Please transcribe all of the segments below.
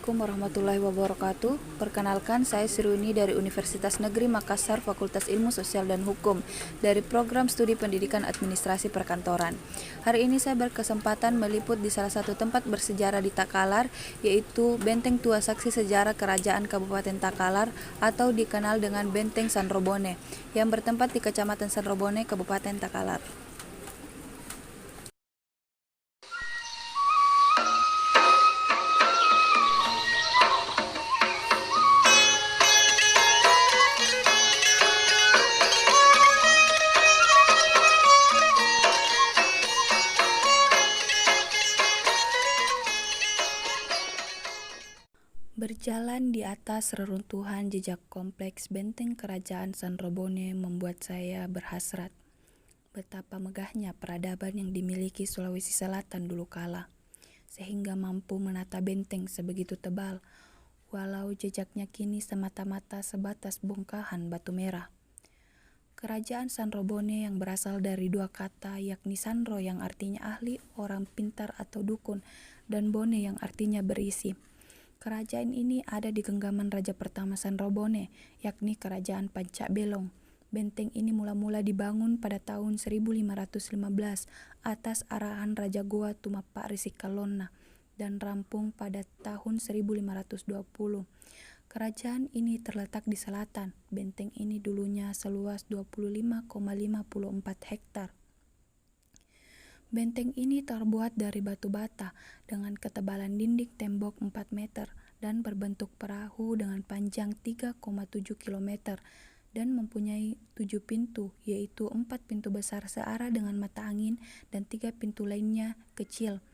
Assalamualaikum warahmatullahi wabarakatuh. Perkenalkan, saya Siruni dari Universitas Negeri Makassar, Fakultas Ilmu Sosial dan Hukum, dari Program Studi Pendidikan Administrasi Perkantoran. Hari ini saya berkesempatan meliput di salah satu tempat bersejarah di Takalar, yaitu Benteng Tua Saksi Sejarah Kerajaan Kabupaten Takalar atau dikenal dengan Benteng Sanrobone, yang bertempat di Kecamatan Sanrobone, Kabupaten Takalar. Berjalan di atas reruntuhan jejak kompleks benteng kerajaan Sanrobone membuat saya berhasrat betapa megahnya peradaban yang dimiliki Sulawesi Selatan dulu kala, sehingga mampu menata benteng sebegitu tebal, walau jejaknya kini semata-mata sebatas bongkahan batu merah. Kerajaan Sanrobone yang berasal dari dua kata, yakni Sanro yang artinya ahli, orang pintar atau dukun, dan Bone yang artinya berisi. Kerajaan ini ada di genggaman Raja pertama Sanrobone, yakni Kerajaan Pancak Belong. Benteng ini mula-mula dibangun pada tahun 1515 atas arahan Raja Goa Tumapa Risikalona dan rampung pada tahun 1520. Kerajaan ini terletak di selatan. Benteng ini dulunya seluas 25,54 hektar. Benteng ini terbuat dari batu bata dengan ketebalan dinding tembok 4 meter dan berbentuk perahu dengan panjang 3,7 km dan mempunyai 7 pintu, yaitu 4 pintu besar searah dengan mata angin dan 3 pintu lainnya kecil.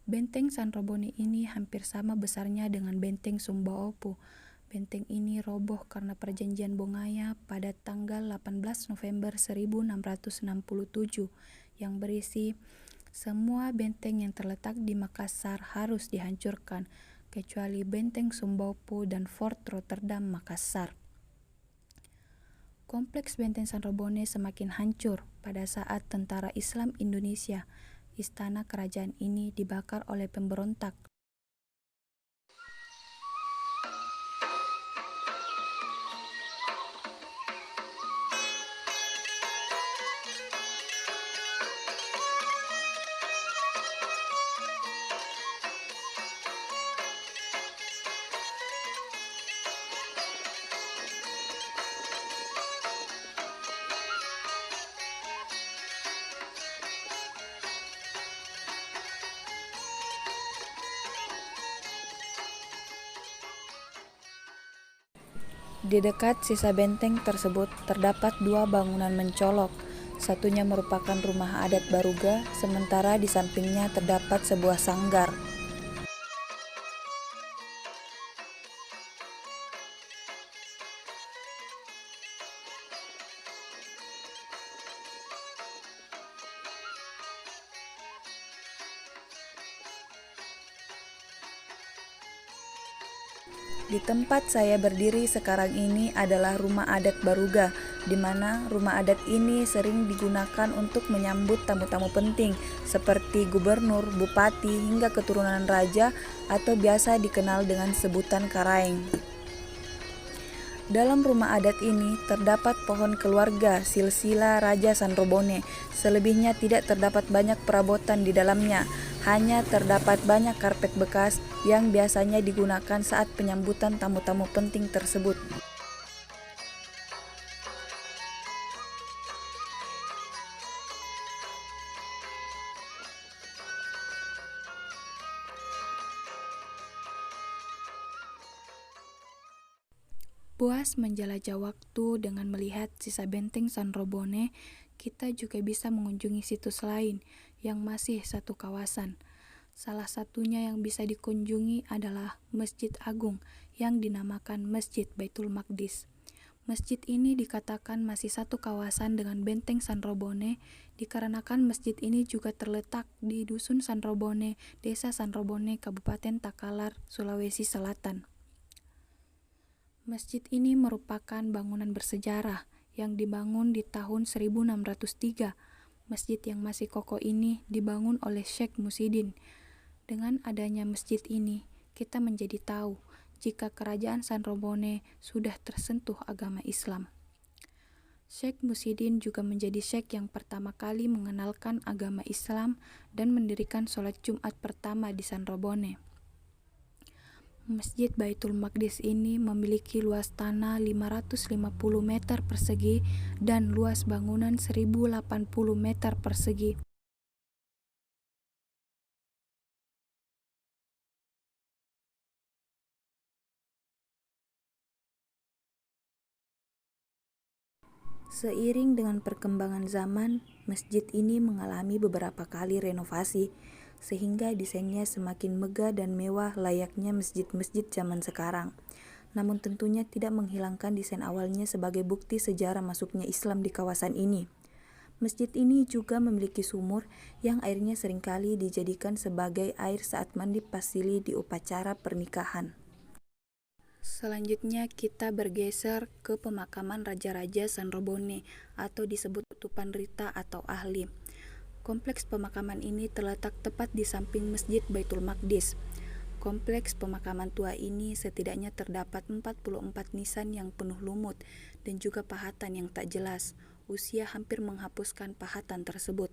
Benteng Sanrobone ini hampir sama besarnya dengan Benteng Sumbaopu. Benteng ini roboh karena perjanjian Bongaya pada tanggal 18 November 1667 yang berisi semua benteng yang terletak di Makassar harus dihancurkan, kecuali Benteng Sumbaopu dan Fort Rotterdam Makassar. Kompleks Benteng Sanrobone semakin hancur pada saat Tentara Islam Indonesia. Istana kerajaan ini dibakar oleh pemberontak. Di dekat sisa benteng tersebut terdapat dua bangunan mencolok. Satunya merupakan rumah adat Baruga, sementara di sampingnya terdapat sebuah sanggar. Di tempat saya berdiri sekarang ini adalah rumah adat Baruga, di mana rumah adat ini sering digunakan untuk menyambut tamu-tamu penting seperti gubernur, bupati, hingga keturunan raja atau biasa dikenal dengan sebutan Karaeng. Dalam rumah adat ini terdapat pohon keluarga silsilah Raja Sanrobone. Selebihnya tidak terdapat banyak perabotan di dalamnya. Hanya terdapat banyak karpet bekas yang biasanya digunakan saat penyambutan tamu-tamu penting tersebut. Puas menjelajah waktu dengan melihat sisa benteng Sanrobone, kita juga bisa mengunjungi situs lain yang masih satu kawasan. Salah satunya yang bisa dikunjungi adalah Masjid Agung yang dinamakan Masjid Baitul Maqdis. Masjid ini dikatakan masih satu kawasan dengan benteng Sanrobone dikarenakan masjid ini juga terletak di Dusun Sanrobone, Desa Sanrobone, Kabupaten Takalar, Sulawesi Selatan. Masjid ini merupakan bangunan bersejarah yang dibangun di tahun 1603. Masjid yang masih kokoh ini dibangun oleh Syekh Musidin. Dengan adanya masjid ini, kita menjadi tahu jika kerajaan Sanrobone sudah tersentuh agama Islam. Syekh Muhyiddin juga menjadi syekh yang pertama kali mengenalkan agama Islam dan mendirikan sholat Jumat pertama di Sanrobone. Masjid Baitul Maqdis ini memiliki luas tanah 550 meter persegi dan luas bangunan 1080 meter persegi. Seiring dengan perkembangan zaman, masjid ini mengalami beberapa kali renovasi, sehingga desainnya semakin megah dan mewah layaknya masjid-masjid zaman sekarang. Namun tentunya tidak menghilangkan desain awalnya sebagai bukti sejarah masuknya Islam di kawasan ini. Masjid ini juga memiliki sumur yang airnya seringkali dijadikan sebagai air saat mandi pasili di upacara pernikahan. Selanjutnya kita bergeser ke pemakaman Raja-Raja Sanrobone atau disebut Tupan Rita atau Ahli. Kompleks pemakaman ini terletak tepat di samping Masjid Baitul Maqdis. Kompleks pemakaman tua ini setidaknya terdapat 44 nisan yang penuh lumut dan juga pahatan yang tak jelas. Usia hampir menghapuskan pahatan tersebut.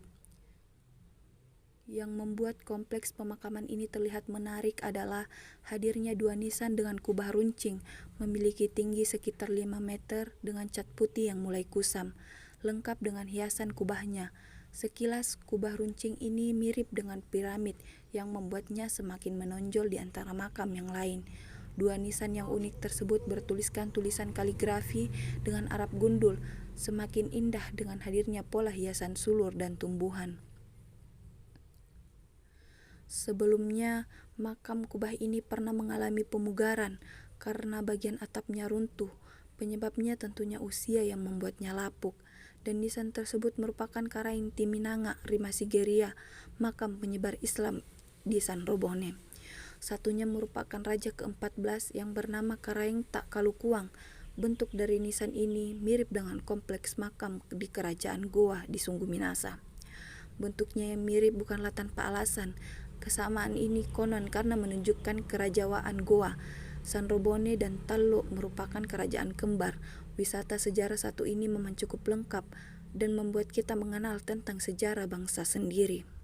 Yang membuat kompleks pemakaman ini terlihat menarik adalah hadirnya dua nisan dengan kubah runcing, memiliki tinggi sekitar 5 meter dengan cat putih yang mulai kusam, lengkap dengan hiasan kubahnya. Sekilas kubah runcing ini mirip dengan piramid yang membuatnya semakin menonjol di antara makam yang lain. Dua nisan yang unik tersebut bertuliskan tulisan kaligrafi dengan Arab gundul, semakin indah dengan hadirnya pola hiasan sulur dan tumbuhan. Sebelumnya, makam kubah ini pernah mengalami pemugaran karena bagian atapnya runtuh. Penyebabnya tentunya usia yang membuatnya lapuk. Dan nisan tersebut merupakan Karaeng Timinanga Rimasigeria, makam penyebar Islam di Sanrobone. Satunya merupakan raja ke-14 yang bernama Karaeng Takkalukuang. Bentuk dari nisan ini mirip dengan kompleks makam di kerajaan Goa di Sunggu Minasa. Bentuknya yang mirip bukanlah tanpa alasan. Kesamaan ini konon karena menunjukkan kerajaan Goa. Sanrobone dan Tallo merupakan kerajaan kembar. Wisata sejarah satu ini memang cukup lengkap dan membuat kita mengenal tentang sejarah bangsa sendiri.